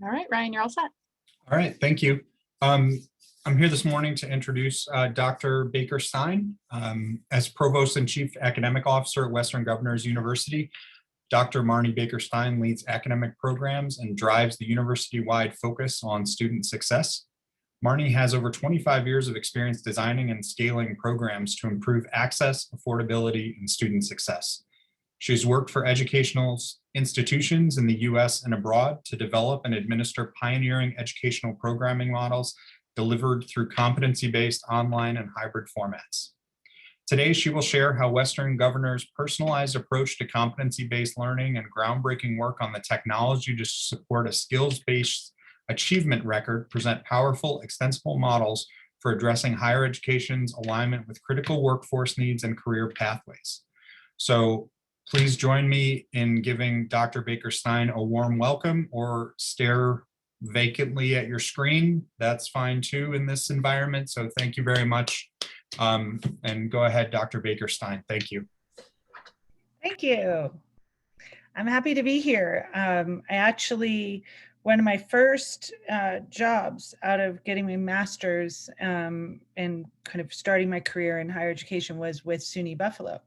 All right, Ryan, you're all set. All right, thank you. I'm here this morning to introduce Dr. Baker Stein. As Provost and Chief Academic Officer at Western Governors University, Dr. Marni Baker Stein leads academic programs and drives the university-wide focus on student success. Marni has over 25 years of experience designing and scaling programs to improve access, affordability, and student success. She's worked for educational institutions in the US and abroad to develop and administer pioneering educational programming models delivered through competency-based online and hybrid formats. Today, she will share how Western Governors' personalized approach to competency-based learning and groundbreaking work on the technology to support a skills-based achievement record present powerful, extensible models for addressing higher education's alignment with critical workforce needs and career pathways. So please join me in giving Dr. Baker Stein a warm welcome, or stare vacantly at your screen. That's fine too in this environment. So thank you very much. And go ahead, Dr. Baker Stein. Thank you. Thank you. I'm happy to be here. One of my first jobs out of getting my master's and kind of starting my career in higher education was with SUNY Buffalo,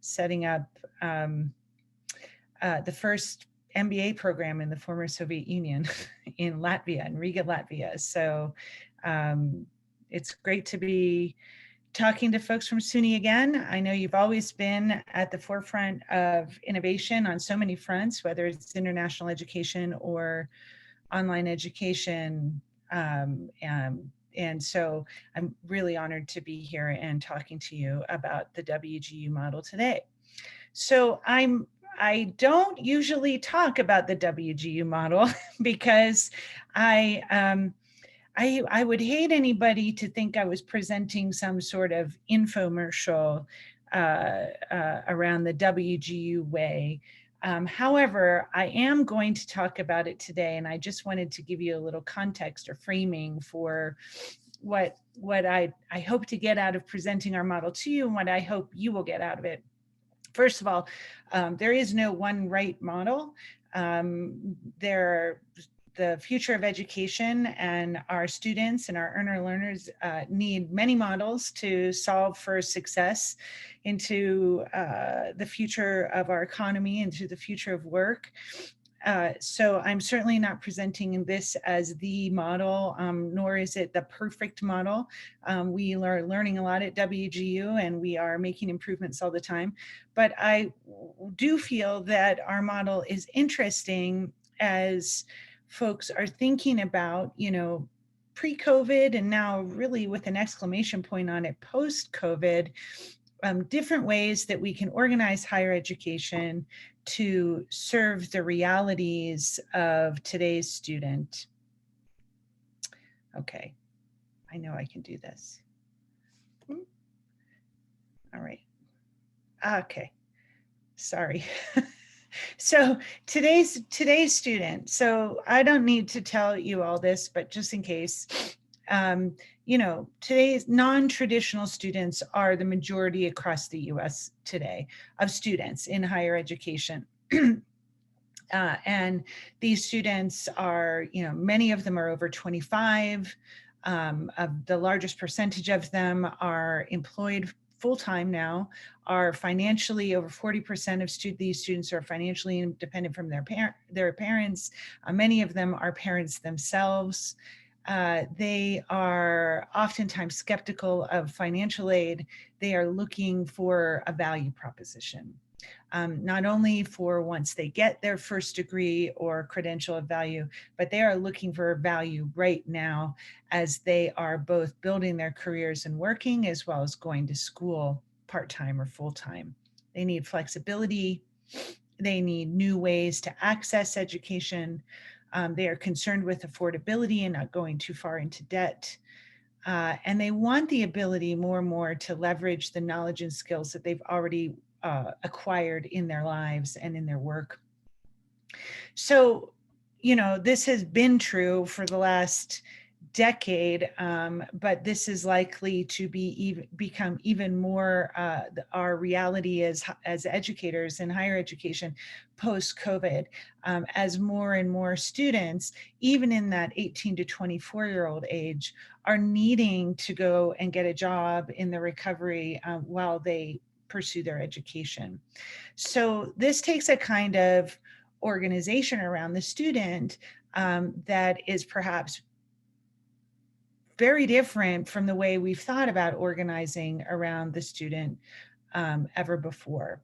setting up the first MBA program in the former Soviet Union in Latvia, in Riga, Latvia. So it's great to be talking to folks from SUNY again. I know you've always been at the forefront of innovation on so many fronts, whether it's international education or online education. And so I'm really honored to be here and talking to you about the WGU model today. So I don't usually talk about the WGU model because I would hate anybody to think I was presenting some sort of infomercial around the WGU way. However, I am going to talk about it today, and I just wanted to give you a little context or framing for what I hope to get out of presenting our model to you and what I hope you will get out of it. First of all, there is no one right model. The future of education and our students and our earner learners need many models to solve for success into the future of our economy, into the future of work. So I'm certainly not presenting this as the model, nor is it the perfect model. We are learning a lot at WGU and we are making improvements all the time. But I do feel that our model is interesting as folks are thinking about, pre-COVID and now really with an exclamation point on it, post-COVID, different ways that we can organize higher education to serve the realities of today's student. Okay, I know I can do this. All right. Okay, sorry. So today's student, so I don't need to tell you all this, but just in case, today's non-traditional students are the majority across the US today of students in higher education. And these students are, many of them are over 25. The largest percentage of them are employed full-time now, are financially, over 40% of these students are financially independent from their parents. Many of them are parents themselves. They are oftentimes skeptical of financial aid. They are looking for a value proposition, not only for once they get their first degree or credential of value, but they are looking for value right now as they are both building their careers and working, as well as going to school part-time or full-time. They need flexibility. They need new ways to access education. They are concerned with affordability and not going too far into debt. And they want the ability more and more to leverage the knowledge and skills that they've already acquired in their lives and in their work. So, this has been true for the last decade, but this is likely to become even more our reality as educators in higher education post-COVID, as more and more students, even in that 18 to 24-year-old age, are needing to go and get a job in the recovery while they pursue their education. So this takes a kind of organization around the student that is perhaps very different from the way we've thought about organizing around the student ever before.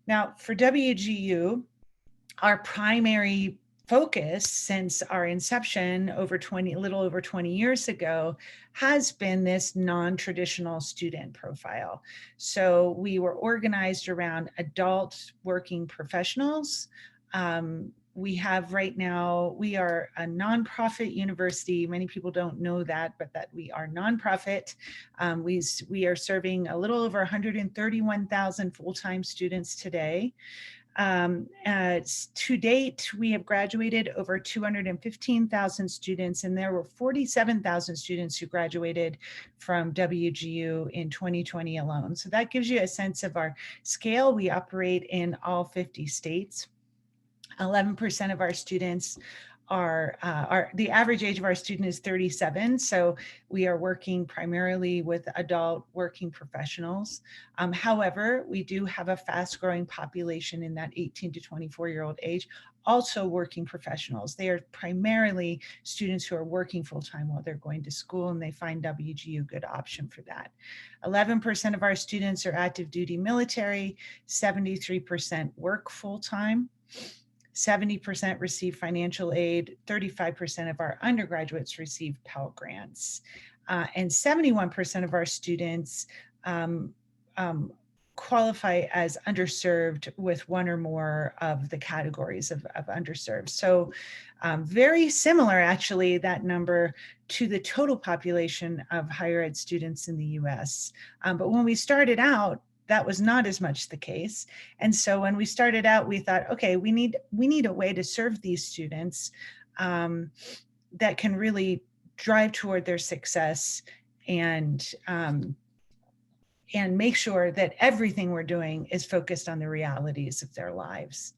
Now, for WGU, our primary focus since our inception a little over 20 years ago has been this non-traditional student profile. So we were organized around adult working professionals. We have right now, we are a nonprofit university. Many people don't know that, but that we are nonprofit. We are serving a little over 131,000 full-time students today. To date, we have graduated over 215,000 students, and there were 47,000 students who graduated from WGU in 2020 alone. So that gives you a sense of our scale. We operate in all 50 states. 11% of our students the average age of our student is 37. So we are working primarily with adult working professionals. However, we do have a fast growing population in that 18 to 24-year-old age, also working professionals. They are primarily students who are working full-time while they're going to school, and they find WGU a good option for that. 11% of our students are active duty military, 73% work full-time. 70% receive financial aid, 35% of our undergraduates receive Pell Grants, and 71% of our students qualify as underserved with one or more of the categories of underserved. So very similar, actually, that number to the total population of higher ed students in the US. But when we started out, that was not as much the case. And so when we started out, we thought, okay, we need a way to serve these students that can really drive toward their success and make sure that everything we're doing is focused on the realities of their lives.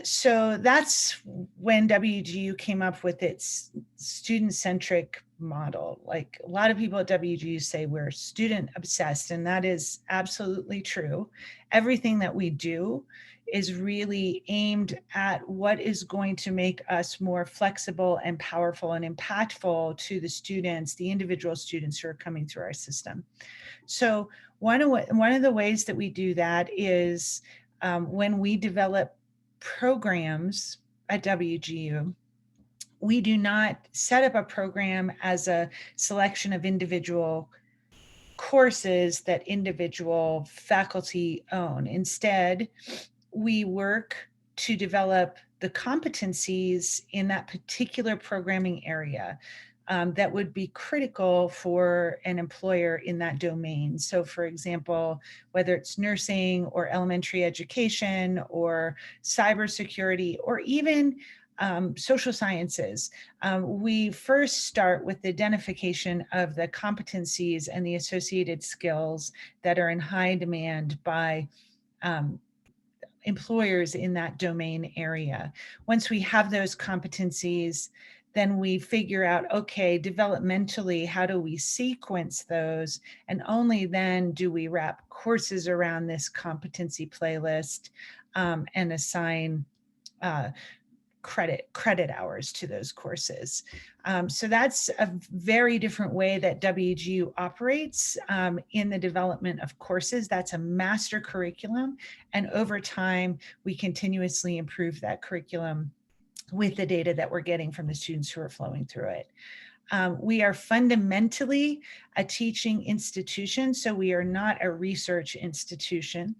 So that's when WGU came up with its student-centric model. Like, a lot of people at WGU say we're student obsessed, and that is absolutely true. Everything that we do is really aimed at what is going to make us more flexible and powerful and impactful to the students, the individual students who are coming through our system. So one of the ways that we do that is when we develop programs at WGU, we do not set up a program as a selection of individual courses that individual faculty own. Instead, we work to develop the competencies in that particular programming area that would be critical for an employer in that domain. So for example, whether it's nursing or elementary education or cybersecurity or even social sciences, we first start with the identification of the competencies and the associated skills that are in high demand by employers in that domain area. Once we have those competencies, then we figure out, okay, developmentally, how do we sequence those? And only then do we wrap courses around this competency playlist and assign credit hours to those courses. So that's a very different way that WGU operates in the development of courses. That's a master curriculum. And over time, we continuously improve that curriculum with the data that we're getting from the students who are flowing through it. We are fundamentally a teaching institution, so we are not a research institution.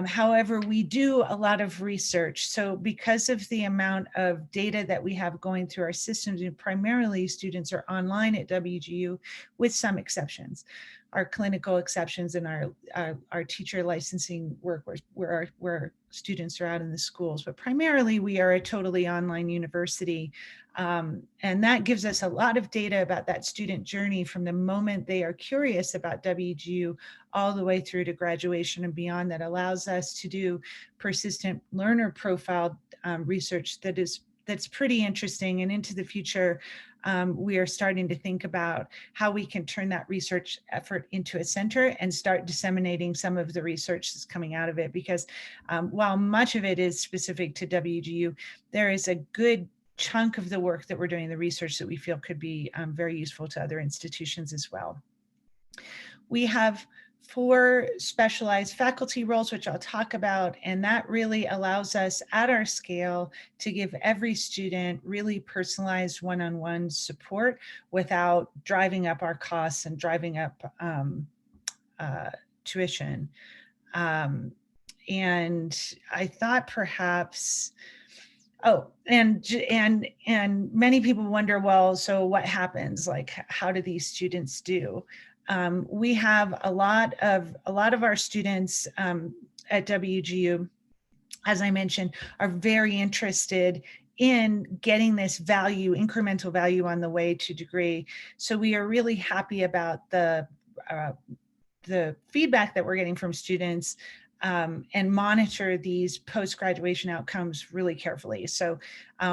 However, we do a lot of research. So because of the amount of data that we have going through our systems, and primarily students are online at WGU with some exceptions, our clinical exceptions and our teacher licensing work where students are out in the schools, but primarily we are a totally online university. And that gives us a lot of data about that student journey from the moment they are curious about WGU all the way through to graduation and beyond, that allows us to do persistent learner profile research that's pretty interesting. And into the future, we are starting to think about how we can turn that research effort into a center and start disseminating some of the research that's coming out of it. Because while much of it is specific to WGU, there is a good chunk of the work that we're doing, the research that we feel could be very useful to other institutions as well. We have 4 specialized faculty roles, which I'll talk about, and that really allows us at our scale to give every student really personalized one-on-one support without driving up our costs and driving up tuition. And I thought perhaps, and many people wonder, well, so what happens? Like, how do these students do? We have a lot of our students at WGU, as I mentioned, are very interested in getting this value, incremental value on the way to degree. So we are really happy about the feedback that we're getting from students, and monitor these post-graduation outcomes really carefully. So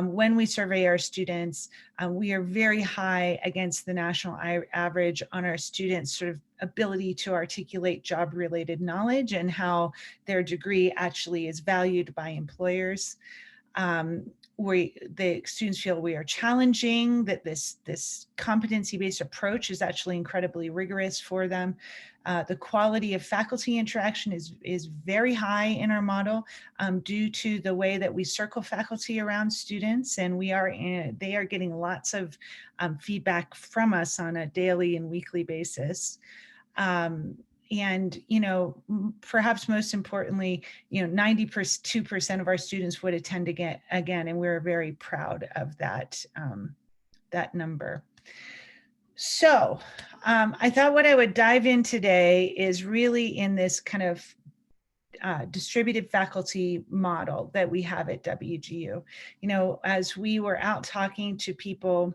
when we survey our students, we are very high against the national average on our students' sort of ability to articulate job-related knowledge and how their degree actually is valued by employers. The students feel we are challenging, that this competency-based approach is actually incredibly rigorous for them. The quality of faculty interaction is very high in our model due to the way that we circle faculty around students, and they are getting lots of feedback from us on a daily and weekly basis. And, perhaps most importantly, 92% of our students would attend again, and we're very proud of that, that number. So I thought what I would dive in today is really in this kind of distributed faculty model that we have at WGU. As we were out talking to people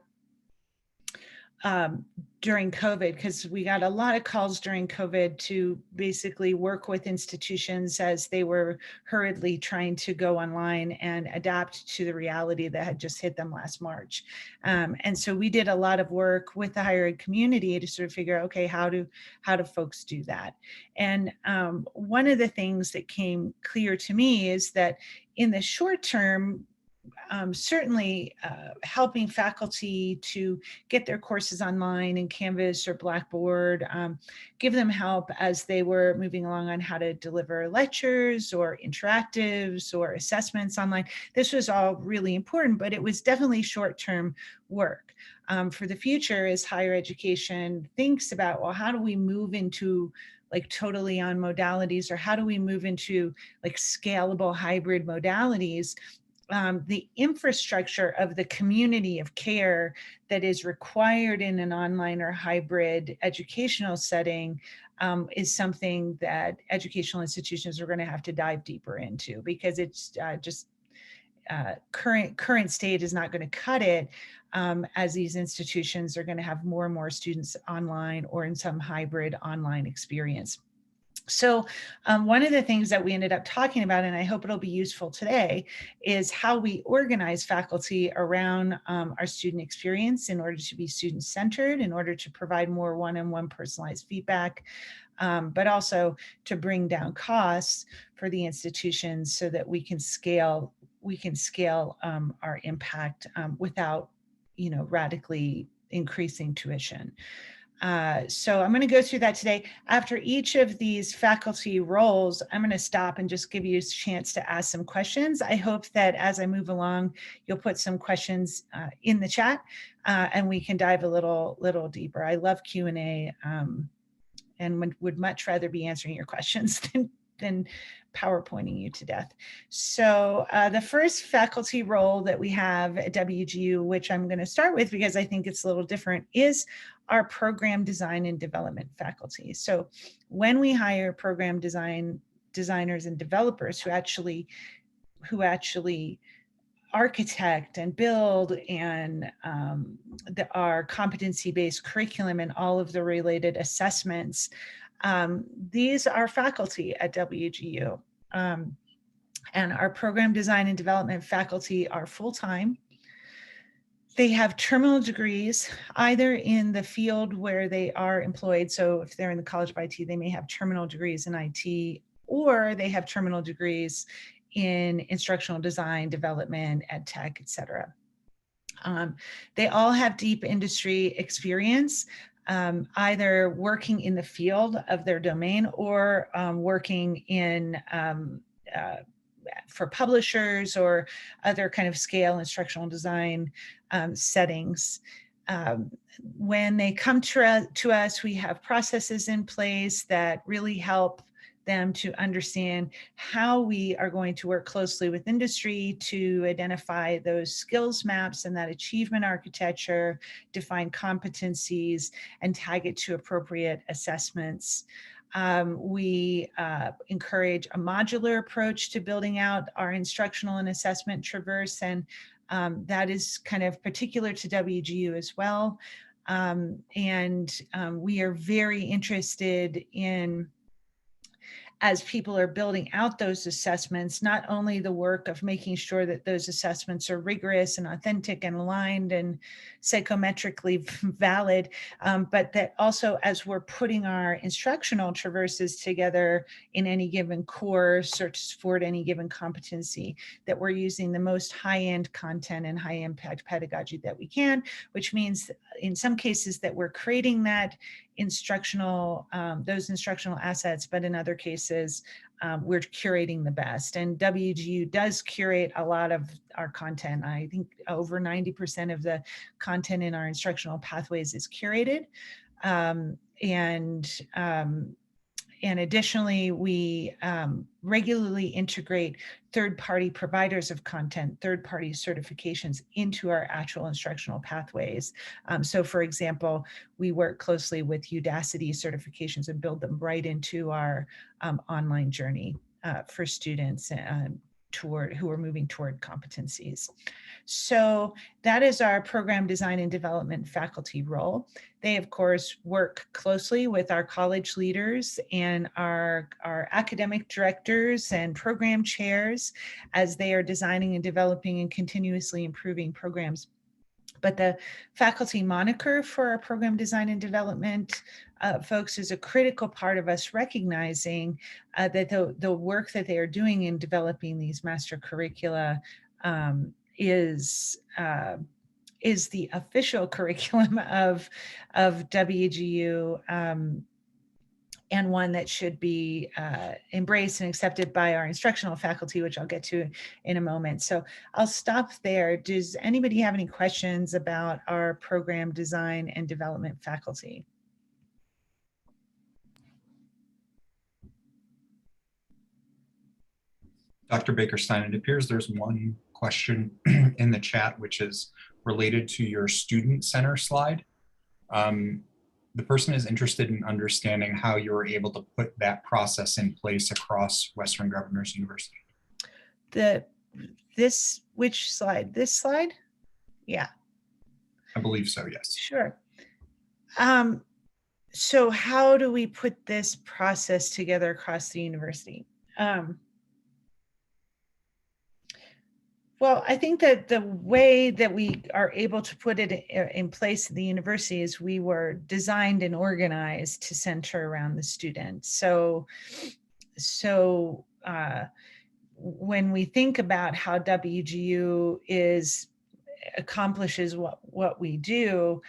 during COVID, because we got a lot of calls during COVID to basically work with institutions as they were hurriedly trying to go online and adapt to the reality that had just hit them last March. And so we did a lot of work with the higher ed community to sort of figure out, okay, how do folks do that? And one of the things that came clear to me is that in the short term, certainly helping faculty to get their courses online in Canvas or Blackboard, give them help as they were moving along on how to deliver lectures or interactives or assessments online. This was all really important, but it was definitely short-term work. For the future, as higher education thinks about, well, how do we move into like totally on modalities, or how do we move into like scalable hybrid modalities? The infrastructure of the community of care that is required in an online or hybrid educational setting is something that educational institutions are going to have to dive deeper into, because it's current state is not going to cut it, as these institutions are going to have more and more students online or in some hybrid online experience. So one of the things that we ended up talking about, and I hope it'll be useful today, is how we organize faculty around our student experience in order to be student-centered, in order to provide more one-on-one personalized feedback, but also to bring down costs for the institutions so that we can scale our impact without, radically increasing tuition. So I'm going to go through that today. After each of these faculty roles, I'm going to stop and just give you a chance to ask some questions. I hope that as I move along, you'll put some questions in the chat, and we can dive a little deeper. I love Q&A, and would much rather be answering your questions than PowerPointing you to death. So the first faculty role that we have at WGU, which I'm going to start with because I think it's a little different, is our program design and development faculty. So when we hire program designers and developers who actually architect and build and our competency-based curriculum and all of the related assessments. These are faculty at WGU. And our program design and development faculty are full-time. They have terminal degrees either in the field where they are employed. So if they're in the College of IT, they may have terminal degrees in IT, or they have terminal degrees in instructional design, development, ed tech, et cetera. They all have deep industry experience, either working in the field of their domain or working in for publishers or other kind of scale instructional design settings. When they come to us, we have processes in place that really help them to understand how we are going to work closely with industry to identify those skills maps and that achievement architecture, define competencies, and tag it to appropriate assessments. We encourage a modular approach to building out our instructional and assessment traverse, and that is kind of particular to WGU as well. We are very interested in, as people are building out those assessments, not only the work of making sure that those assessments are rigorous and authentic and aligned and psychometrically valid, but that also as we're putting our instructional traverses together in any given course or to support any given competency, that we're using the most high-end content and high-impact pedagogy that we can, which means in some cases that we're creating that instructional, those instructional assets, but in other cases, we're curating the best. And WGU does curate a lot of our content. I think over 90% of the content in our instructional pathways is curated. And additionally, we regularly integrate third-party providers of content, third-party certifications into our actual instructional pathways. So for example, we work closely with Udacity certifications and build them right into our online journey for students who are moving toward competencies. So that is our program design and development faculty role. They, of course, work closely with our college leaders and our academic directors and program chairs as they are designing and developing and continuously improving programs. But the faculty moniker for our program design and development folks is a critical part of us recognizing that the work that they are doing in developing these master curricula is the official curriculum of WGU, and one that should be embraced and accepted by our instructional faculty, which I'll get to in a moment. So I'll stop there. Does anybody have any questions about our program design and development faculty? Dr. Baker-Stein, it appears there's one question in the chat, which is related to your student center slide. The person is interested in understanding how you were able to put that process in place across Western Governors University. Which slide? This slide? Yeah. I believe so, yes. Sure. So how do we put this process together across the university? Well, I think that the way that we are able to put it in place at the university is we were designed and organized to center around the student. So when we think about how WGU accomplishes what we do,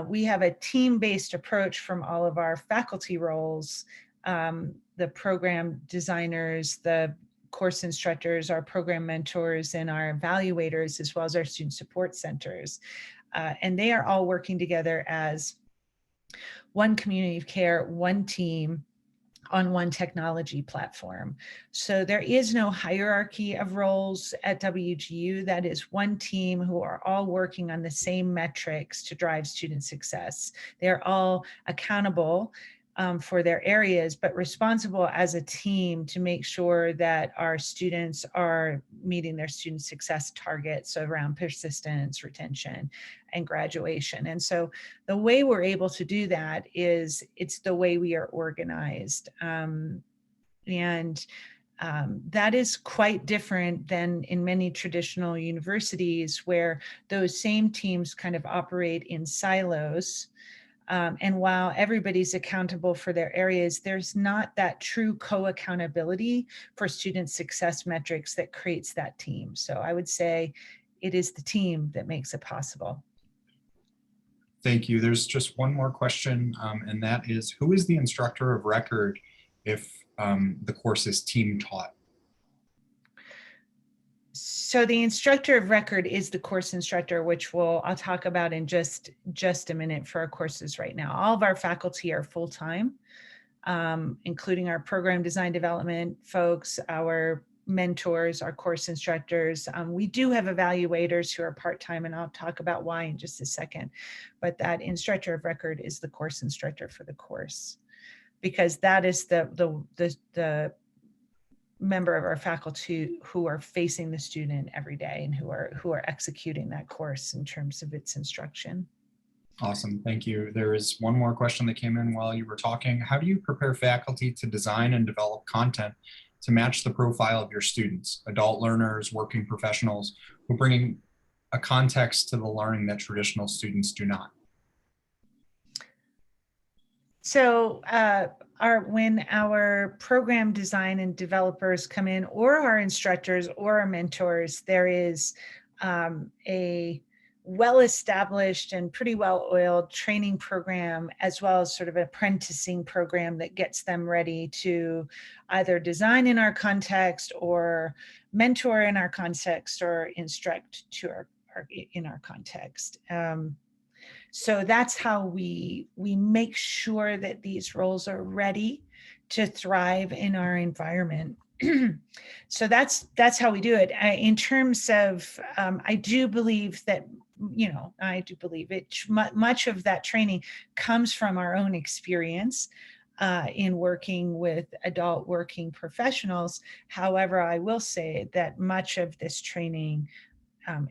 we have a team-based approach from all of our faculty roles, the program designers, the course instructors, our program mentors, and our evaluators, as well as our student support centers. And they are all working together as one community of care, one team on one technology platform. So there is no hierarchy of roles at WGU. That is one team who are all working on the same metrics to drive student success. They're all accountable for their areas, but responsible as a team to make sure that our students are meeting their student success targets around persistence, retention, and graduation. And so the way we're able to do that is it's the way we are organized. That is quite different than in many traditional universities where those same teams kind of operate in silos. And while everybody's accountable for their areas, there's not that true co-accountability for student success metrics that creates that team. So I would say it is the team that makes it possible. Thank you. There's just one more question, and that is, who is the instructor of record if the course is team taught? So the instructor of record is the course instructor, which I'll talk about in just a minute for our courses right now. All of our faculty are full-time, including our program design development folks, our mentors, our course instructors. We do have evaluators who are part-time, and I'll talk about why in just a second. But that instructor of record is the course instructor for the course, because that is the member of our faculty who are facing the student every day and who are executing that course in terms of its instruction. Awesome, thank you. There is one more question that came in while you were talking. How do you prepare faculty to design and develop content to match the profile of your students, adult learners, working professionals, who bring a context to the learning that traditional students do not? So when our program design and developers come in, or our instructors or our mentors, there is a well-established and pretty well-oiled training program, as well as sort of an apprenticing program that gets them ready to either design in our context or mentor in our context or instruct in our context. So that's how we make sure that these roles are ready to thrive in our environment. So that's how we do it. In terms of, I do believe that, much of that training comes from our own experience in working with adult working professionals. However, I will say that much of this training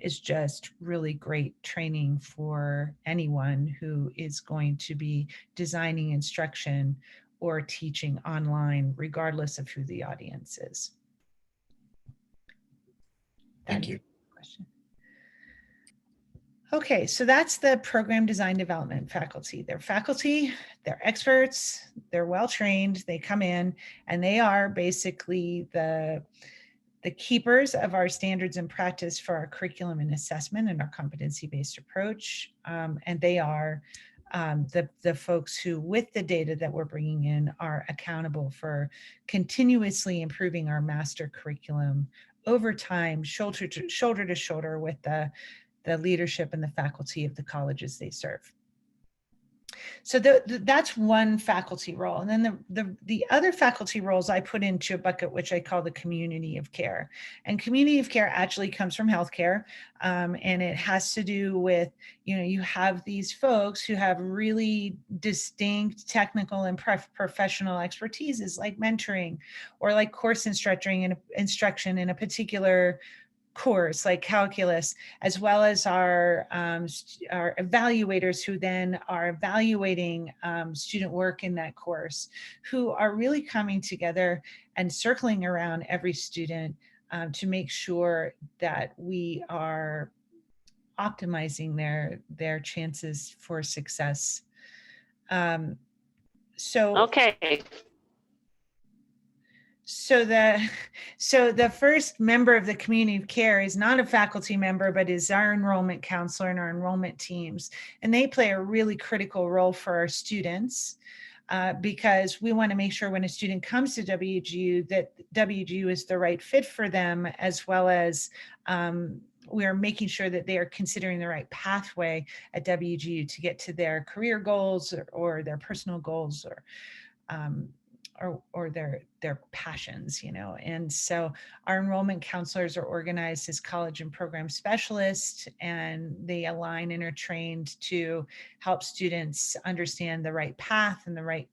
is just really great training for anyone who is going to be designing instruction or teaching online, regardless of who the audience is. Thank you. Question. Okay, so that's the program design development faculty. They're experts, they're well-trained, they come in, and they are basically the keepers of our standards and practice for our curriculum and assessment and our competency-based approach. And they are the folks who, with the data that we're bringing in, are accountable for continuously improving our master curriculum over time, shoulder to shoulder with the leadership and the faculty of the colleges they serve. So that's one faculty role. And then the other faculty roles I put into a bucket, which I call the community of care. And community of care actually comes from healthcare. And it has to do with, you have these folks who have really distinct technical and professional expertises, like mentoring or like course instruction in a particular course like calculus, as well as our evaluators who then are evaluating student work in that course, who are really coming together and circling around every student to make sure that we are optimizing their chances for success. Okay. So the first member of the community of care is not a faculty member, but is our enrollment counselor and our enrollment teams. And they play a really critical role for our students because we want to make sure when a student comes to WGU that WGU is the right fit for them, as well as we are making sure that they are considering the right pathway at WGU to get to their career goals or their personal goals or their passions, And so our enrollment counselors are organized as college and program specialists, and they align and are trained to help students understand the right path and the right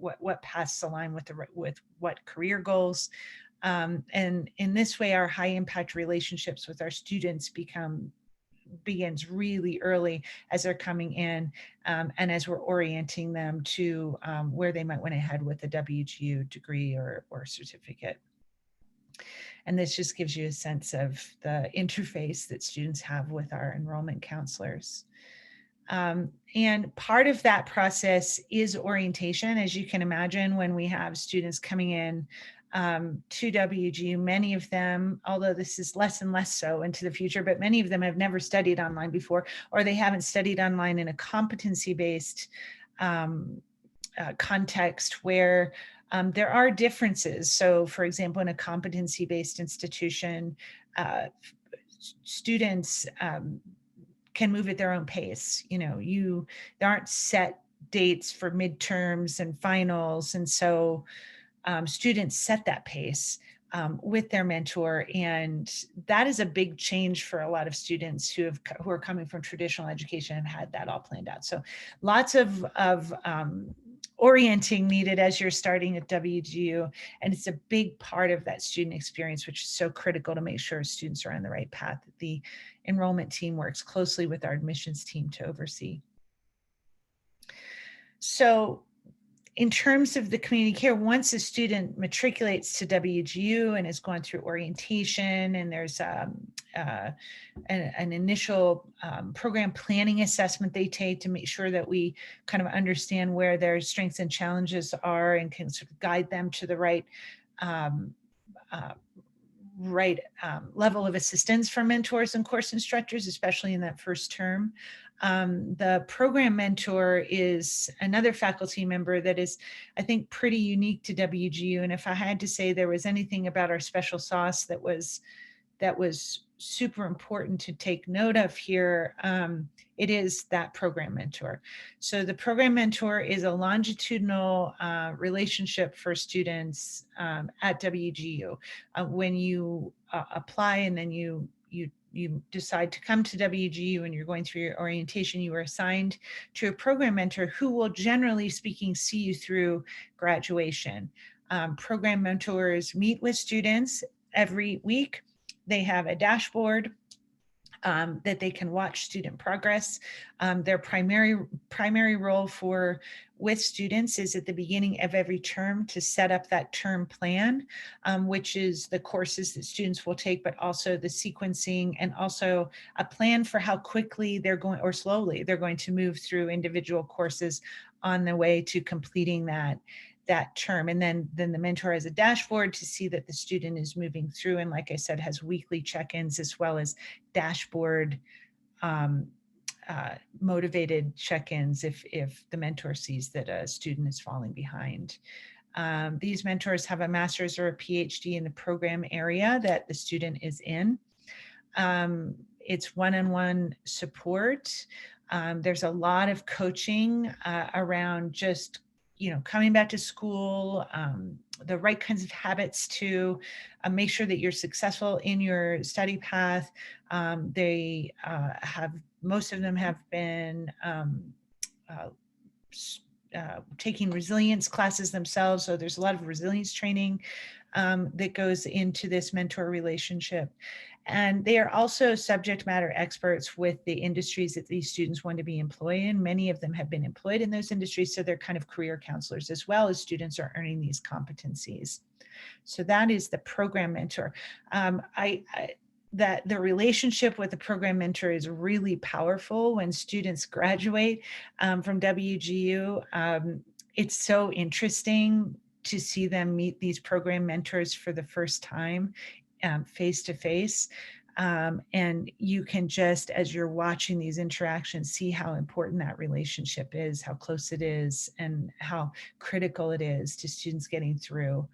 what paths align with with what career goals. And in this way, our high impact relationships with our students begins really early as they're coming in, and as we're orienting them to where they might want to head with a WGU degree or certificate. And this just gives you a sense of the interface that students have with our enrollment counselors. And part of that process is orientation. As you can imagine, when we have students coming in to WGU, many of them, although this is less and less so into the future, but many of them have never studied online before, or they haven't studied online in a competency-based context where there are differences. So for example, in a competency-based institution, students can move at their own pace. There aren't set dates for midterms and finals. And so students set that pace with their mentor. And that is a big change for a lot of students who are coming from traditional education and had that all planned out. So lots of orienting needed as you're starting at WGU. And it's a big part of that student experience, which is so critical to make sure students are on the right path. The enrollment team works closely with our admissions team to oversee. So in terms of the community care, once a student matriculates to WGU and has gone through orientation, and there's an initial program planning assessment they take to make sure that we kind of understand where their strengths and challenges are and can sort of guide them to the right level of assistance from mentors and course instructors, especially in that first term. The program mentor is another faculty member that is, I think, pretty unique to WGU. And if I had to say there was anything about our special sauce that was super important to take note of here, it is that program mentor. So the program mentor is a longitudinal relationship for students at WGU. When you apply and then you decide to come to WGU and you're going through your orientation, you are assigned to a program mentor who will, generally speaking, see you through graduation. Program mentors meet with students every week. They have a dashboard that they can watch student progress. Their primary role with students is at the beginning of every term to set up that term plan, which is the courses that students will take, but also the sequencing, and also a plan for how quickly they're going, or slowly they're going to move through individual courses on the way to completing that term. And then the mentor has a dashboard to see that the student is moving through, and like I said, has weekly check-ins as well as dashboard motivated check-ins if the mentor sees that a student is falling behind. These mentors have a master's or a PhD in the program area that the student is in. It's one-on-one support. There's a lot of coaching around just coming back to schook, the right kinds of habits to make sure that you're successful in your study path. Most of them have been taking resilience classes themselves. So there's a lot of resilience training that goes into this mentor relationship. And they are also subject matter experts with the industries that these students want to be employed in. Many of them have been employed in those industries, so they're kind of career counselors as well as students are earning these competencies. So that is the program mentor. That the relationship with the program mentor is really powerful when students graduate from WGU. It's so interesting to see them meet these program mentors for the first time face to face. And you can just, as you're watching these interactions, see how important that relationship is, how close it is, and how critical it is to students getting through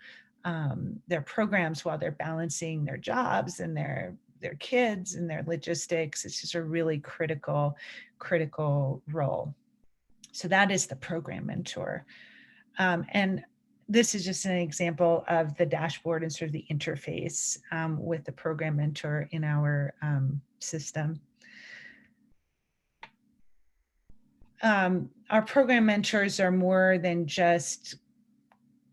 their programs while they're balancing their jobs and their kids and their logistics. It's just a really critical role. So that is the program mentor. And this is just an example of the dashboard and sort of the interface with the program mentor in our system. Our program mentors are more than just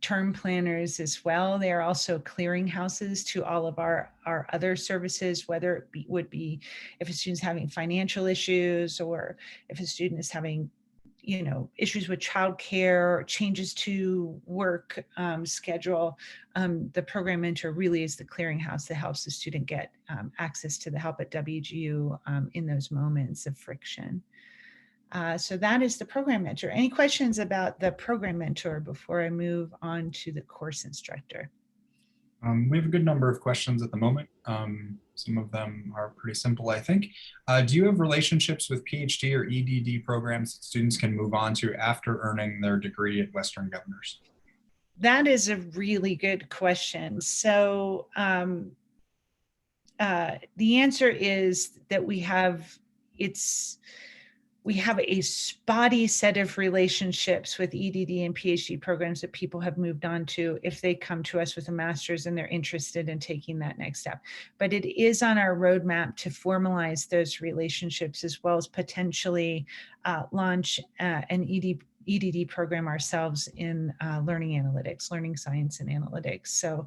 term planners as well. They are also clearinghouses to all of our other services, whether it would be if a student's having financial issues, or if a student is having issues with childcare, or changes to work schedule. The program mentor really is the clearinghouse that helps the student get access to the help at WGU in those moments of friction. So that is the program mentor. Any questions about the program mentor before I move on to the course instructor? We have a good number of questions at the moment. Some of them are pretty simple, I think. Do you have relationships with PhD or EDD programs that students can move on to after earning their degree at Western Governors? That is a really good question. So the answer is that we have a spotty set of relationships with EDD and PhD programs that people have moved on to if they come to us with a master's and they're interested in taking that next step. But it is on our roadmap to formalize those relationships, as well as potentially launch an EDD program ourselves in learning analytics, learning science and analytics. So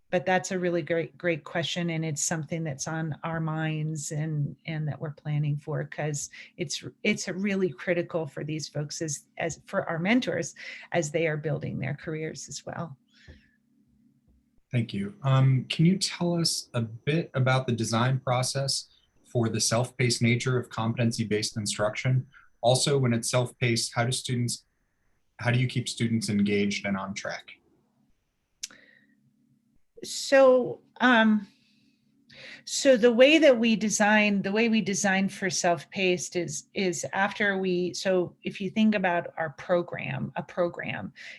but that's a really great question, and it's something that's on our minds and that we're planning for, because it's really critical for these folks as for our mentors as they are building their careers as well. Thank you. Can you tell us a bit about the design process for the self-paced nature of competency-based instruction? Also, when it's self-paced, how do you keep students engaged and on track? So the way we design for self-paced is after so if you think about a program,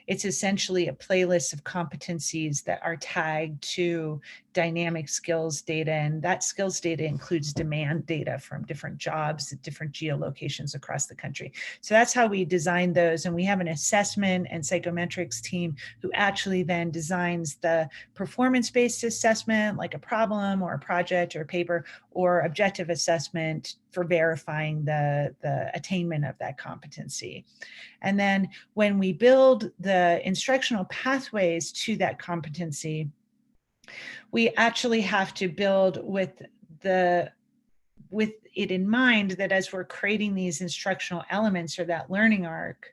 it's essentially a playlist of competencies that are tagged to dynamic skills data, and that skills data includes demand data from different jobs at different geolocations across the country. So that's how we design those, and we have an assessment and psychometrics team who actually then designs the performance-based assessment, like a problem or a project or a paper, or objective assessment for verifying the attainment of that competency. And then when we build the instructional pathways to that competency, we actually have to build with it in mind that as we're creating these instructional elements or that learning arc,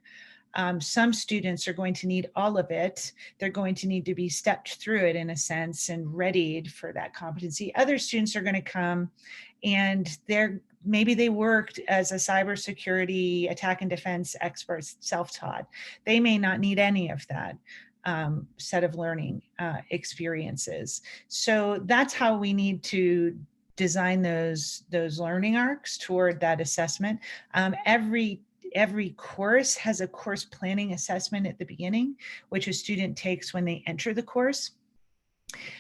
some students are going to need all of it. They're going to need to be stepped through it in a sense and readied for that competency. Other students are going to come and maybe they worked as a cybersecurity attack and defense expert, self-taught. They may not need any of that set of learning experiences. So that's how we need to design those learning arcs toward that assessment. Every course has a course planning assessment at the beginning, which a student takes when they enter the course.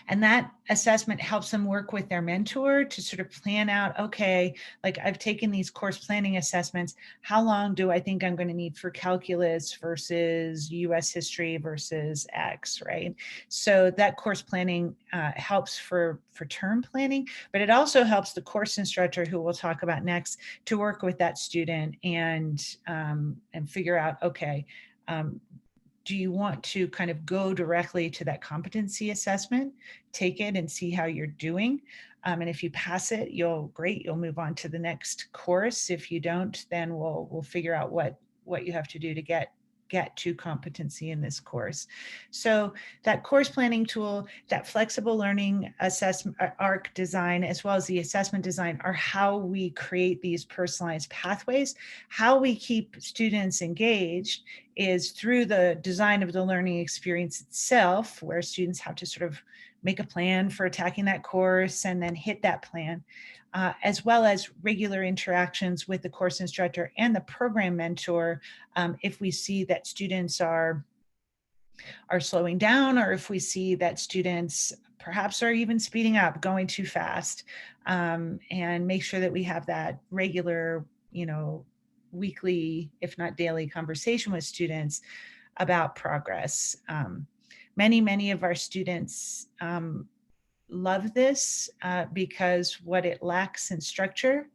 And that assessment helps them work with their mentor to sort of plan out, okay, like I've taken these course planning assessments, how long do I think I'm going to need for calculus versus US history versus X, right? So that course planning helps for term planning, but it also helps the course instructor, who we'll talk about next, to work with that student and figure out, okay, do you want to kind of go directly to that competency assessment, take it and see how you're doing? And if you pass it, you'll move on to the next course. If you don't, then we'll figure out what you have to do to get to competency in this course. So that course planning tool, that flexible learning assessment arc design, as well as the assessment design, are how we create these personalized pathways. How we keep students engaged is through the design of the learning experience itself, where students have to sort of make a plan for attacking that course and then hit that plan, as well as regular interactions with the course instructor and the program mentor if we see that students are slowing down, or if we see that students perhaps are even speeding up, going too fast, and make sure that we have that regular, weekly, if not daily, conversation with students about progress. Many of our students love this because what it lacks in structure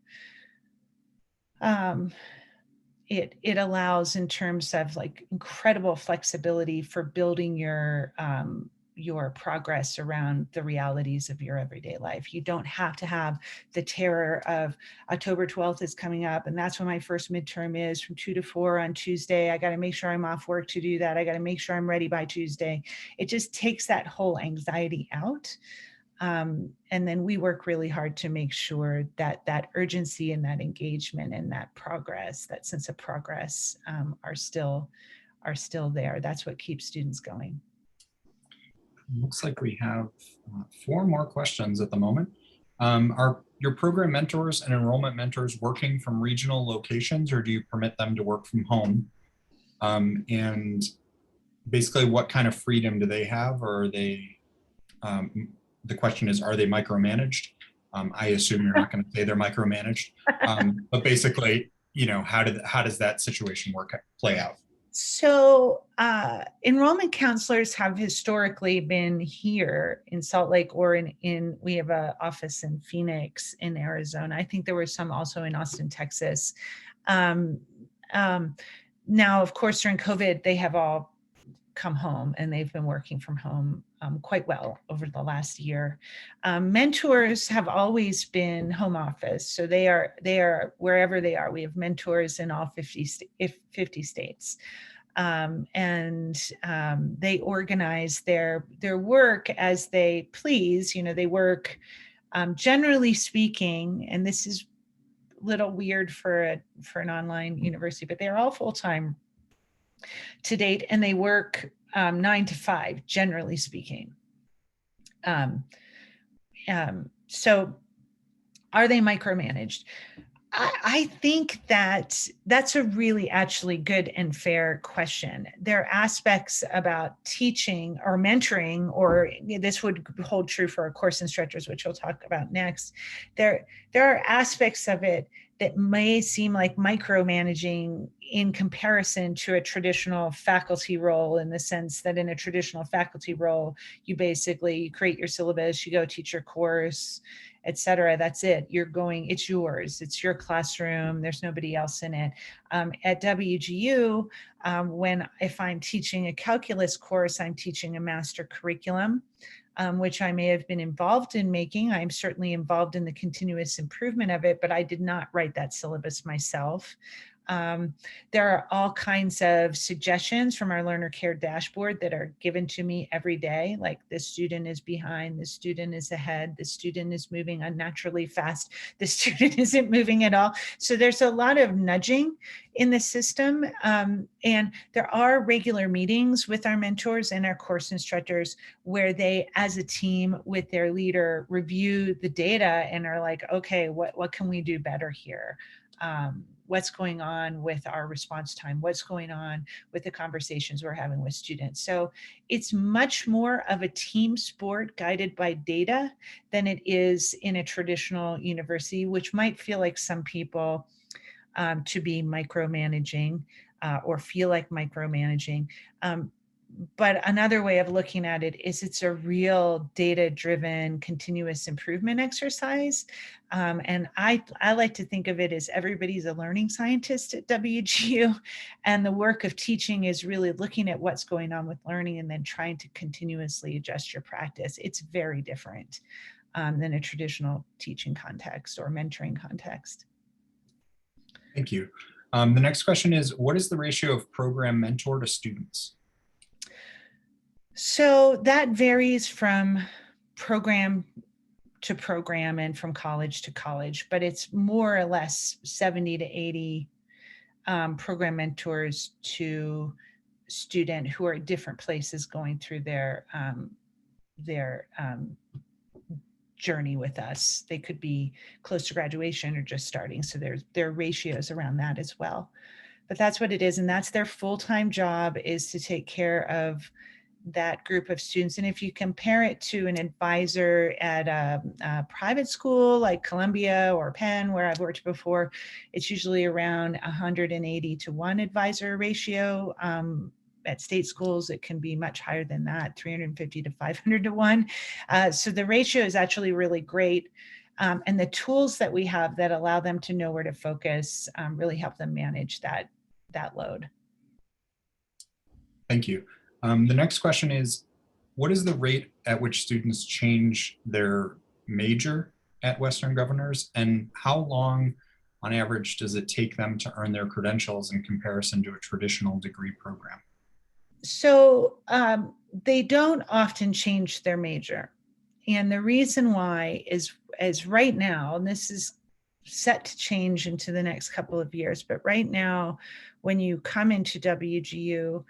it allows in terms of like incredible flexibility for building your progress around the realities of your everyday life. You don't have to have the terror of October 12th is coming up, and that's when my first midterm is from 2 to 4 on Tuesday. I got to make sure I'm off work to do that. I got to make sure I'm ready by Tuesday. It just takes that whole anxiety out. And then we work really hard to make sure that that urgency and that engagement and that progress, that sense of progress, are still there. That's what keeps students going. Looks like we have 4 more questions at the moment. Are your program mentors and enrollment mentors working from regional locations, or do you permit them to work from home? And basically, what kind of freedom do they have? Or are they, the question is, are they micromanaged? I assume you're not going to say they're micromanaged, but basically, you know, how does that situation play out? So enrollment counselors have historically been here in Salt Lake, or we have an office in Phoenix in Arizona. I think there were some also in Austin, Texas. Now, of course, during COVID, they have all come home and they've been working from home quite well over the last year. Mentors have always been home office. So they are wherever they are. We have mentors in all 50 states. They organize their work as they please. You know, they work, generally speaking, and this is a little weird for an online university, but they're all full-time to date, and they work 9 to 5, generally speaking. So are they micromanaged? I think that that's a really actually good and fair question. There are aspects about teaching or mentoring, or this would hold true for our course instructors, which we'll talk about next. There are aspects of it that may seem like micromanaging in comparison to a traditional faculty role, in the sense that in a traditional faculty role, you create your syllabus, you go teach your course, etc. That's it. It's yours. It's your classroom. There's nobody else in it. At WGU, if I'm teaching a calculus course, I'm teaching a master curriculum, which I may have been involved in making. I'm certainly involved in the continuous improvement of it, but I did not write that syllabus myself. There are all kinds of suggestions from our learner care dashboard that are given to me every day, like this student is behind, this student is ahead, this student is moving unnaturally fast, this student isn't moving at all. So there's a lot of nudging in the system. And there are regular meetings with our mentors and our course instructors where they, as a team with their leader, review the data and are like, okay, what can we do better here? What's going on with our response time? What's going on with the conversations we're having with students? So it's much more of a team sport guided by data than it is in a traditional university, which might feel like some people to be micromanaging or feel like micromanaging. But another way of looking at it is it's a real data-driven continuous improvement exercise. And I like to think of it as everybody's a learning scientist at WGU. And the work of teaching is really looking at what's going on with learning and then trying to continuously adjust your practice. It's very different than a traditional teaching context or mentoring context. Thank you. The next question is, what is the ratio of program mentor to students? So that varies from program to program and from college to college, but it's more or less 70 to 80 program mentors to student who are at different places going through their journey with us. They could be close to graduation or just starting. So there are ratios around that as well. But that's what it is. And that's their full-time job, is to take care of that group of students. And if you compare it to an advisor at a private school like Columbia or Penn, where I've worked before, it's usually around 180 to 1 advisor ratio. At state schools, it can be much higher than that, 350 to 500 to 1. So the ratio is actually really great. And the tools that we have that allow them to know where to focus really help them manage that that load. Thank you. The next question is, what is the rate at which students change their major at Western Governors, and how long on average does it take them to earn their credentials in comparison to a traditional degree program? So they don't often change their major. And the reason why is right now, and this is set to change into the next couple of years, but right now, when you come into WGU,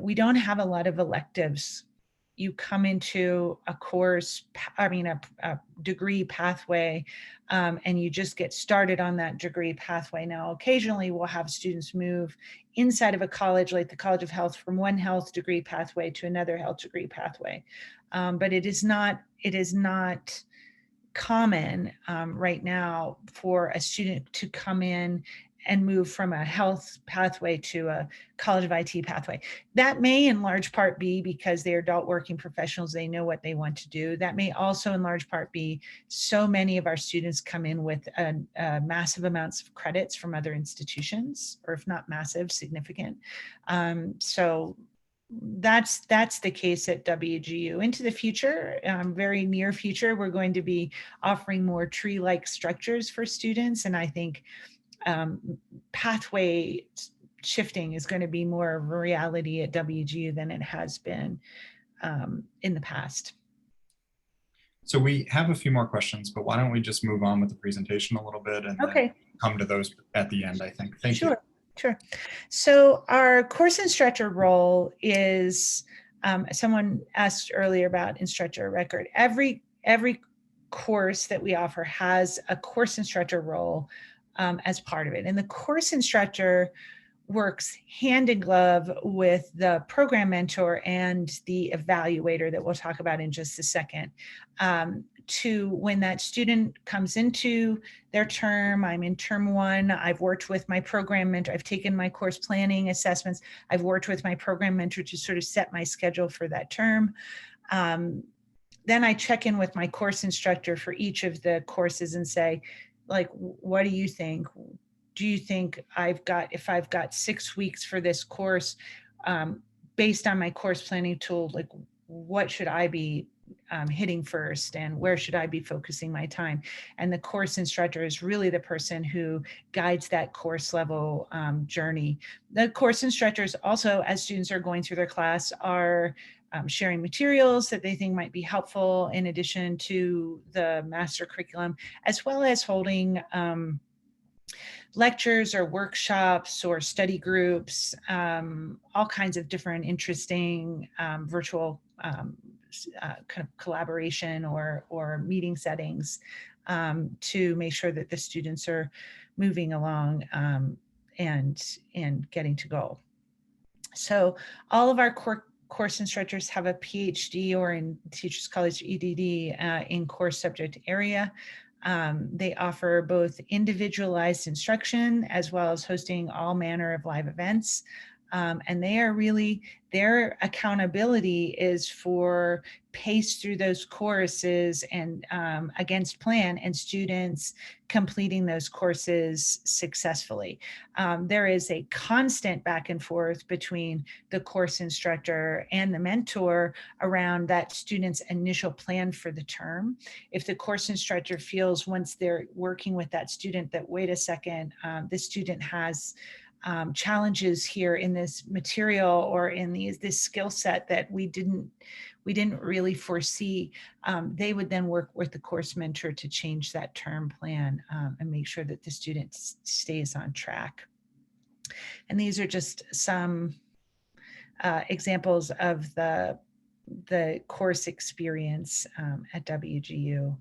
we don't have a lot of electives. You come into a course, a degree pathway, and you just get started on that degree pathway. Now, occasionally we'll have students move inside of a college, like the College of Health, from one health degree pathway to another health degree pathway. But it is not common right now for a student to come in and move from a health pathway to a College of IT pathway. That may in large part be because they're adult working professionals, they know what they want to do. That may also in large part be so many of our students come in with massive amounts of credits from other institutions, or if not massive, significant. So that's the case at WGU. Into the future, very near future, we're going to be offering more tree-like structures for students. And I think pathway shifting is going to be more of a reality at WGU than it has been in the past. So we have a few more questions, but why don't we just move on with the presentation a little bit and then come to those at the end, I think. Thank you. Sure. So our course instructor role is, someone asked earlier about instructor record. Every course that we offer has a course instructor role as part of it. And the course instructor works hand in glove with the program mentor and the evaluator that we'll talk about in just a second. To when that student comes into their term, I'm in term one, I've worked with my program mentor, I've taken my course planning assessments, I've worked with my program mentor to sort of set my schedule for that term. Then I check in with my course instructor for each of the courses and say, like, what do you think? Do you think if I've got 6 weeks for this course, based on my course planning tool, like what should I be hitting first and where should I be focusing my time? And the course instructor is really the person who guides that course level journey. The course instructors also, as students are going through their class, are sharing materials that they think might be helpful in addition to the master curriculum, as well as holding lectures or workshops or study groups, all kinds of different interesting virtual kind of collaboration or meeting settings to make sure that the students are moving along and getting to goal. So all of our course instructors have a PhD or in Teachers College EDD in course subject area. They offer both individualized instruction as well as hosting all manner of live events. And they are really, their accountability is for pace through those courses and against plan and students completing those courses successfully. There is a constant back and forth between the course instructor and the mentor around that student's initial plan for the term. If the course instructor feels once they're working with that student that, wait a second, the student has challenges here in this material or in this skill set that we didn't really foresee, they would then work with the course mentor to change that term plan and make sure that the student stays on track. And these are just some examples of the course experience at WGU.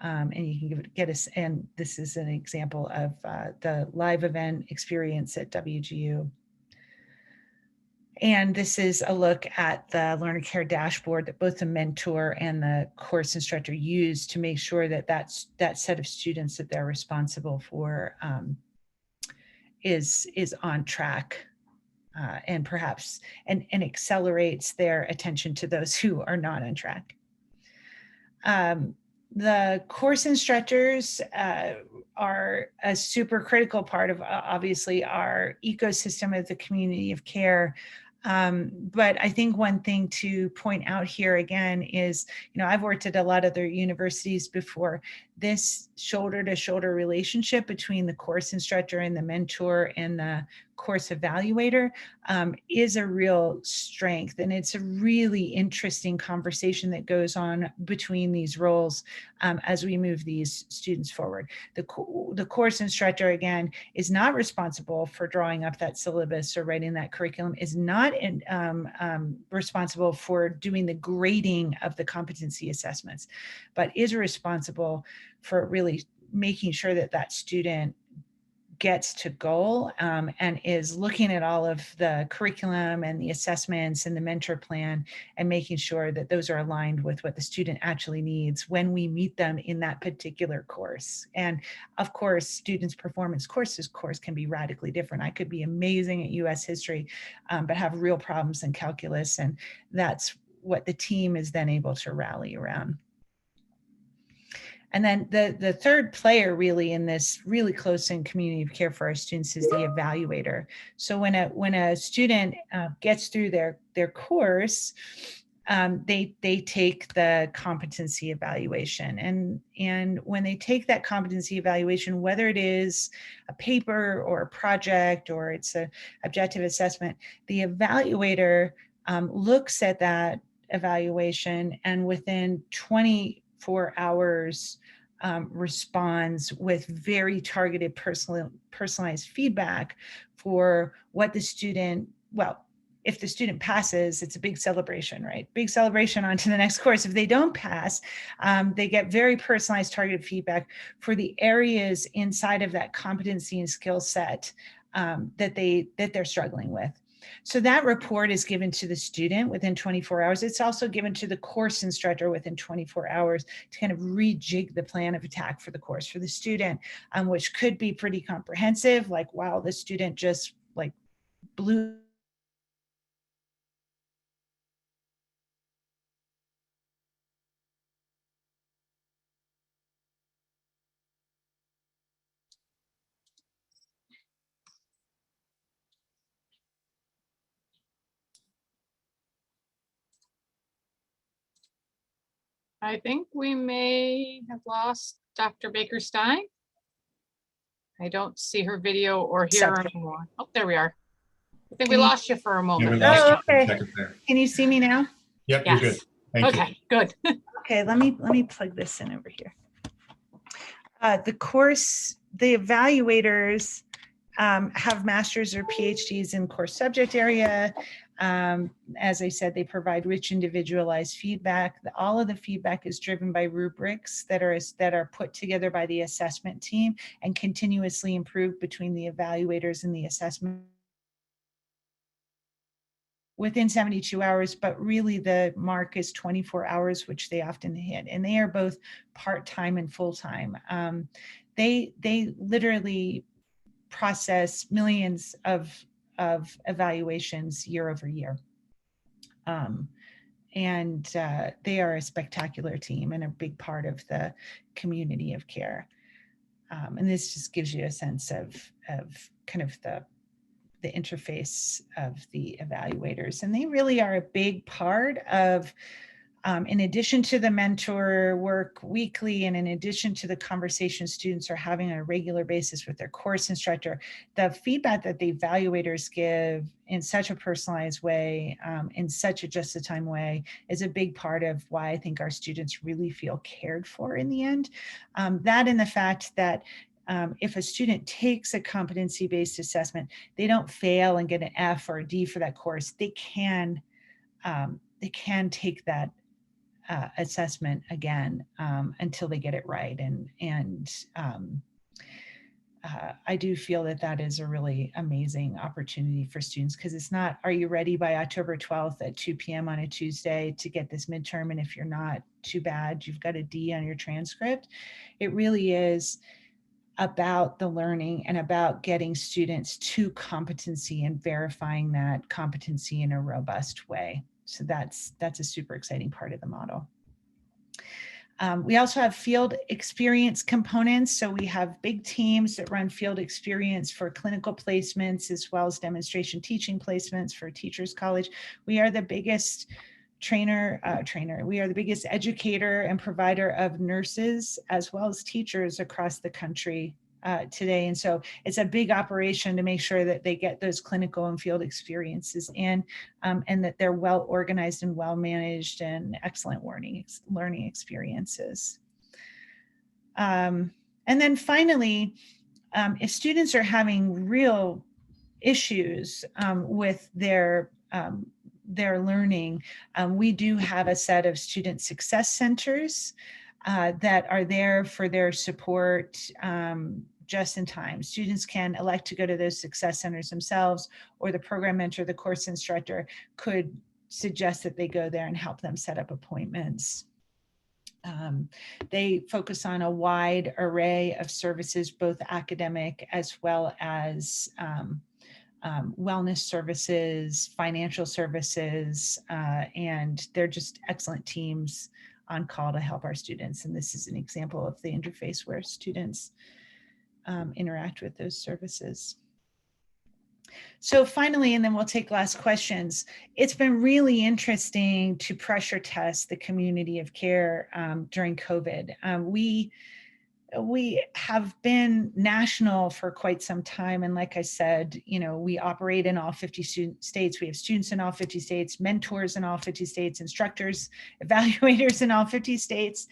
And you can get us, and this is an example of the live event experience at WGU. And this is a look at the learner care dashboard that both the mentor and the course instructor use to make sure that that set of students that they're responsible for is on track and perhaps and accelerates their attention to those who are not on track. The course instructors are a super critical part of obviously our ecosystem of the community of care. But I think one thing to point out here again is, I've worked at a lot of other universities before. This shoulder-to-shoulder relationship between the course instructor and the mentor and the course evaluator is a real strength. And it's a really interesting conversation that goes on between these roles as we move these students forward. The course instructor, again, is not responsible for drawing up that syllabus or writing that curriculum, is not responsible for doing the grading of the competency assessments, but is responsible for really making sure that that student gets to goal and is looking at all of the curriculum and the assessments and the mentor plan and making sure that those are aligned with what the student actually needs when we meet them in that particular course. And of course, students' performance course can be radically different. I could be amazing at US history, but have real problems in calculus. And that's what the team is then able to rally around. And then the third player really in this really close-in community of care for our students is the evaluator. So when a student gets through their course, they take the competency evaluation. And when they take that competency evaluation, whether it is a paper or a project or it's an objective assessment, the evaluator looks at that evaluation and within 24 hours responds with very targeted personalized feedback for what the student, well, if the student passes, it's a big celebration, right? Big celebration on to the next course. If they don't pass, they get very personalized targeted feedback for the areas inside of that competency and skill set that they're struggling with. So that report is given to the student within 24 hours. It's also given to the course instructor within 24 hours to kind of rejig the plan of attack for the course for the student, which could be pretty comprehensive, like, wow, the student just like blew I think we may have lost Dr. Baker Stein. I don't see her video or hear her anymore. Oh, there we are. I think we lost you for a moment. Yeah, okay. Can you see me now? Yep, Yes. you're good. Thank you. Okay, good. Okay, let me plug this in over here. The evaluators have masters or PhDs in course subject area. As I said, they provide rich individualized feedback. All of the feedback is driven by rubrics that are put together by the assessment team and continuously improved between the evaluators and the assessment within 72 hours, but really the mark is 24 hours, which they often hit. And they are both part-time and full-time. They literally process millions of evaluations year over year. And they are a spectacular team and a big part of the community of care. And this just gives you a sense of kind of the interface of the evaluators. And they really are a big part of, in addition to the mentor work weekly, and in addition to the conversation students are having on a regular basis with their course instructor, the feedback that the evaluators give in such a personalized way, in such a just-in-time way, is a big part of why I think our students really feel cared for in the end. That and the fact that if a student takes a competency-based assessment, they don't fail and get an F or a D for that course. They can take that assessment again until they get it right. And I do feel that that is a really amazing opportunity for students, because it's not, are you ready by October 12th at 2 p.m. on a Tuesday to get this midterm? And if you're not, too bad, you've got a D on your transcript. It really is about the learning and about getting students to competency and verifying that competency in a robust way. So that's a super exciting part of the model. We also have field experience components. So we have big teams that run field experience for clinical placements, as well as demonstration teaching placements for Teachers College. We are the biggest we are the biggest educator and provider of nurses as well as teachers across the country today. And so it's a big operation to make sure that they get those clinical and field experiences in, and that they're well organized and well managed and excellent learning experiences. And then finally, if students are having real issues with their learning, we do have a set of student success centers that are there for their support just in time. Students can elect to go to those success centers themselves, or the program mentor, the course instructor, could suggest that they go there and help them set up appointments. They focus on a wide array of services, both academic as well as wellness services, financial services, and they're just excellent teams on call to help our students. And this is an example of the interface where students interact with those services. So finally, and then we'll take last questions. It's been really interesting to pressure test the community of care during COVID. We have been national for quite some time. And like I said, we operate in all 50 states. We have students in all 50 states, mentors in all 50 states, instructors, evaluators in all 50 states.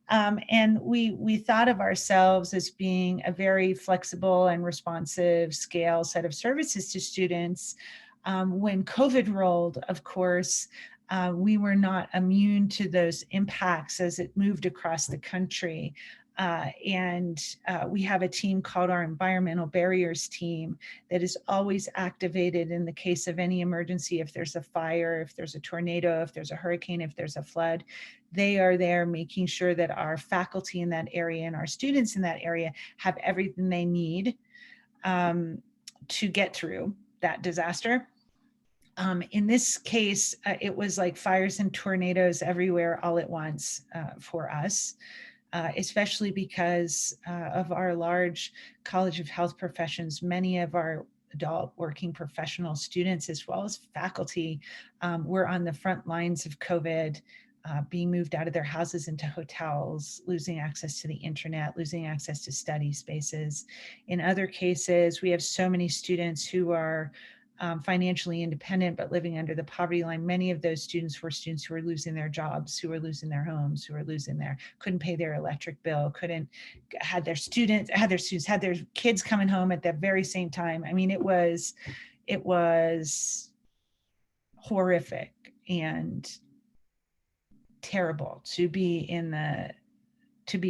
And we thought of ourselves as being a very flexible and responsive scale set of services to students. When COVID rolled, of course, we were not immune to those impacts as it moved across the country. We have a team called our Environmental Barriers team that is always activated in the case of any emergency. If there's a fire, if there's a tornado, if there's a hurricane, if there's a flood, they are there making sure that our faculty in that area and our students in that area have everything they need to get through that disaster. In this case, it was like fires and tornadoes everywhere all at once for us. Especially because of our large College of Health Professions. Many of our adult working professional students, as well as faculty, were on the front lines of COVID, being moved out of their houses into hotels, losing access to the internet, losing access to study spaces. In other cases, we have so many students who are financially independent, but living under the poverty line. Many of those students were students who were losing their jobs, who were losing their homes, who were couldn't pay their electric bill, had their kids coming home at the very same time. I mean, it was horrific and terrible to be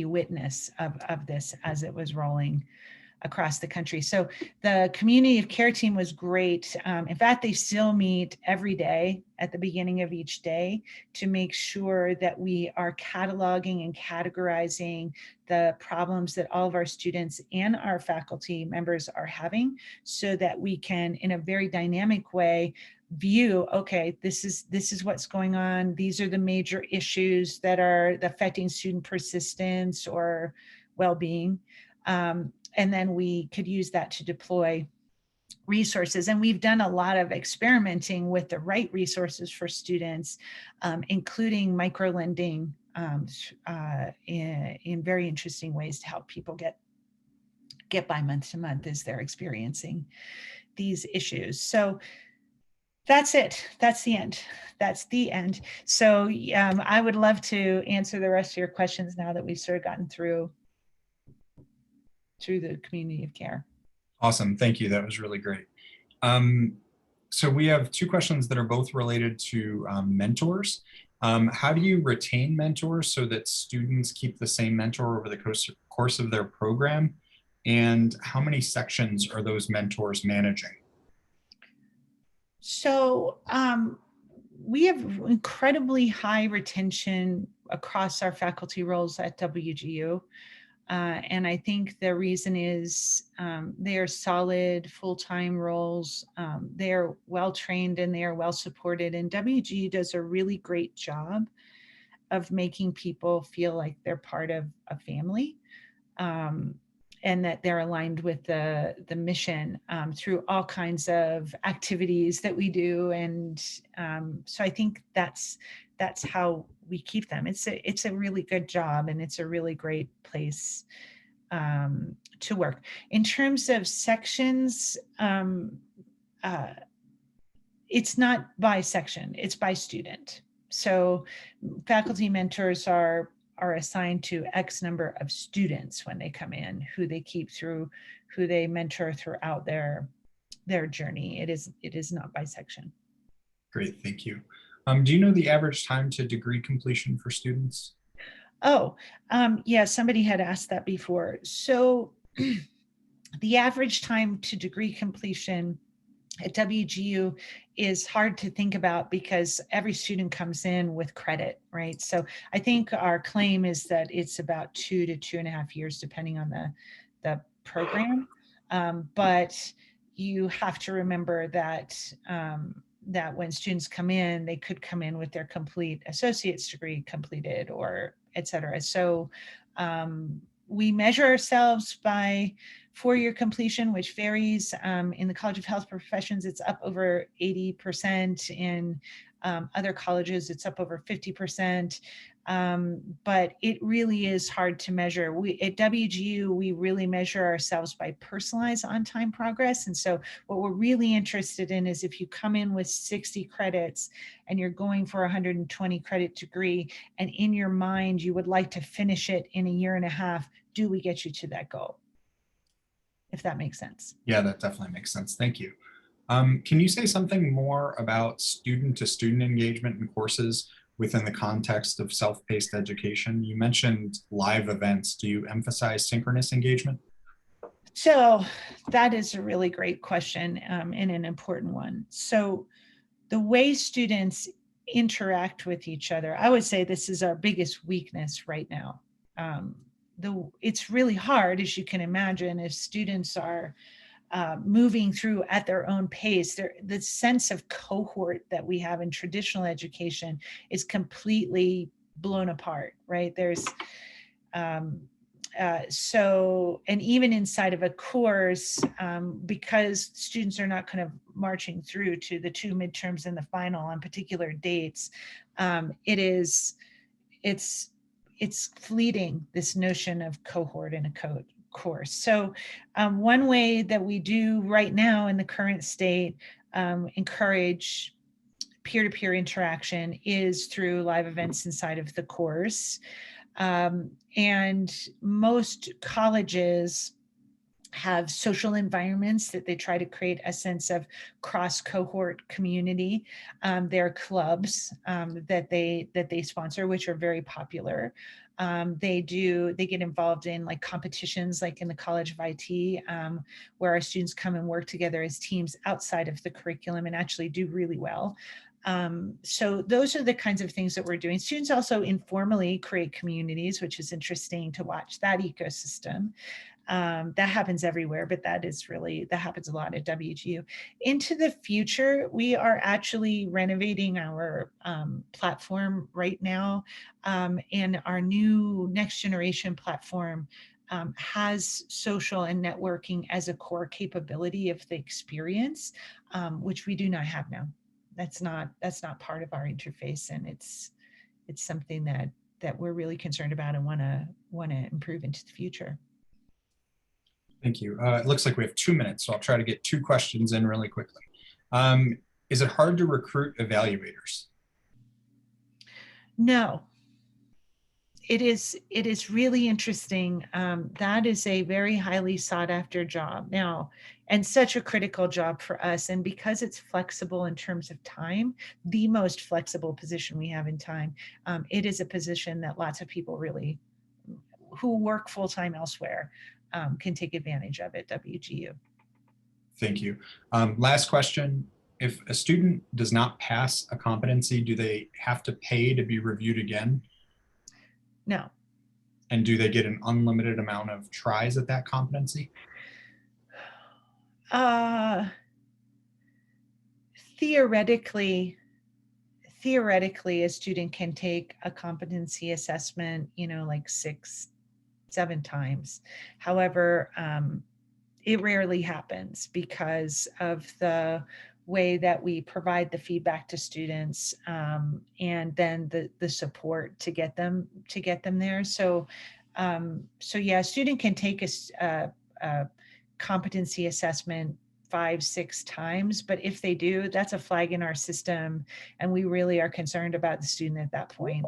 witness of this as it was rolling across the country. So the community of care team was great. In fact, they still meet every day at the beginning of each day to make sure that we are cataloging and categorizing the problems that all of our students and our faculty members are having, so that we can, in a very dynamic way, view, okay, this is what's going on. These are the major issues that are affecting student persistence or well-being. And then we could use that to deploy resources. And we've done a lot of experimenting with the right resources for students, including microlending in very interesting ways to help people get by month to month as they're experiencing these issues. So that's it. That's the end. That's the end. So I would love to answer the rest of your questions now that we've sort of gotten through the community of care. Awesome. Thank you. That was really great. So we have two questions that are both related to mentors. How do you retain mentors so that students keep the same mentor over the course of their program? And how many sections are those mentors managing? So we have incredibly high retention across our faculty roles at WGU. And I think the reason is they are solid full-time roles. They are well-trained and they are well-supported. And WGU does a really great job of making people feel like they're part of a family, and that they're aligned with the mission through all kinds of activities that we do. And so I think that's how we keep them. It's a really good job, and it's a really great place to work. In terms of sections, it's not by section, it's by student. So faculty mentors are assigned to X number of students when they come in, who they keep through, who they mentor throughout their journey. It is not by section. Great, thank you. Do you know the average time to degree completion for students? Oh, yeah, somebody had asked that before. So the average time to degree completion at WGU is hard to think about because every student comes in with credit, right? So I think our claim is that it's about 2 to 2.5 years, depending on the program. But you have to remember that that when students come in, they could come in with their complete associate's degree completed, or et cetera. So we measure ourselves by 4-year completion, which varies. In the College of Health Professions, it's up over 80%. In other colleges, it's up over 50%. But it really is hard to measure. At WGU, we really measure ourselves by personalized on-time progress. And so what we're really interested in is if you come in with 60 credits and you're going for a 120 credit degree, and in your mind, you would like to finish it in 1.5 years, do we get you to that goal? If that makes sense. Yeah, that definitely makes sense. Thank you. Can you say something more about student-to-student engagement in courses within the context of self-paced education? You mentioned live events. Do you emphasize synchronous engagement? So that is a really great question, and an important one. So the way students interact with each other, I would say this is our biggest weakness right now. It's really hard, as you can imagine, if students are moving through at their own pace. The sense of cohort that we have in traditional education is completely blown apart, right? There's and even inside of a course, because students are not kind of marching through to the 2 midterms and the final on particular dates, it's fleeting, this notion of cohort in a course. So one way that we do right now in the current state encourage peer-to-peer interaction is through live events inside of the course. And most colleges have social environments that they try to create a sense of cross-cohort community. There are clubs that they sponsor, which are very popular. They get involved in like competitions, like in the College of IT, where our students come and work together as teams outside of the curriculum and actually do really well. So those are the kinds of things that we're doing. Students also informally create communities, which is interesting to watch that ecosystem. That happens everywhere, but that happens a lot at WGU. Into the future, we are actually renovating our platform right now, and our new next generation platform has social and networking as a core capability of the experience, which we do not have now. That's not part of our interface, and it's something that we're really concerned about and want to improve into the future. Thank you. It looks like we have 2 minutes, so I'll try to get 2 questions in really quickly. Is it hard to recruit evaluators? No. It is really interesting. That is a very highly sought after job now, and such a critical job for us. And because it's flexible in terms of time, the most flexible position we have in time, it is a position that lots of people really who work full-time elsewhere can take advantage of at WGU. Thank you. Last question. If a student does not pass a competency, do they have to pay to be reviewed again? No. And do they get an unlimited amount of tries at that competency? Theoretically, theoretically, a student can take a competency assessment, like 6, 7 times. However, it rarely happens because of the way that we provide the feedback to students, and then the support to get them there. So yeah, a student can take a competency assessment 5, 6 times, but if they do, that's a flag in our system, and we really are concerned about the student at that point,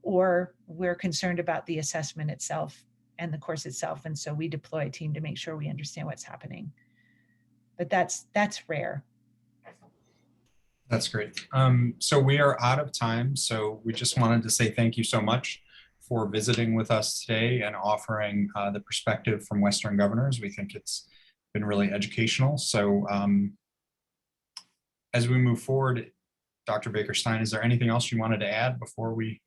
or we're concerned about the assessment itself and the course itself, and so we deploy a team to make sure we understand what's happening. But that's rare. That's great. So we are out of time, so we just wanted to say thank you so much for visiting with us today and offering the perspective from Western Governors. We think it's been really educational. So as we move forward, Dr. Baker-Stein, is there anything else you wanted to add before we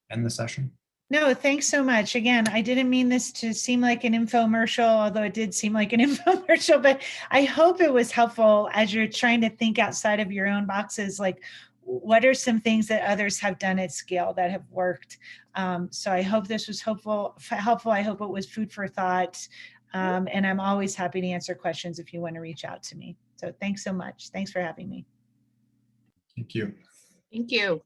end the session? No, thanks so much. Again, I didn't mean this to seem like an infomercial, although it did seem like an infomercial, but I hope it was helpful as you're trying to think outside of your own boxes, like what are some things that others have done at scale that have worked. So I hope this was helpful. I hope it was food for thought. And I'm always happy to answer questions if you want to reach out to me. So thanks so much. Thanks for having me. Thank you. Thank you.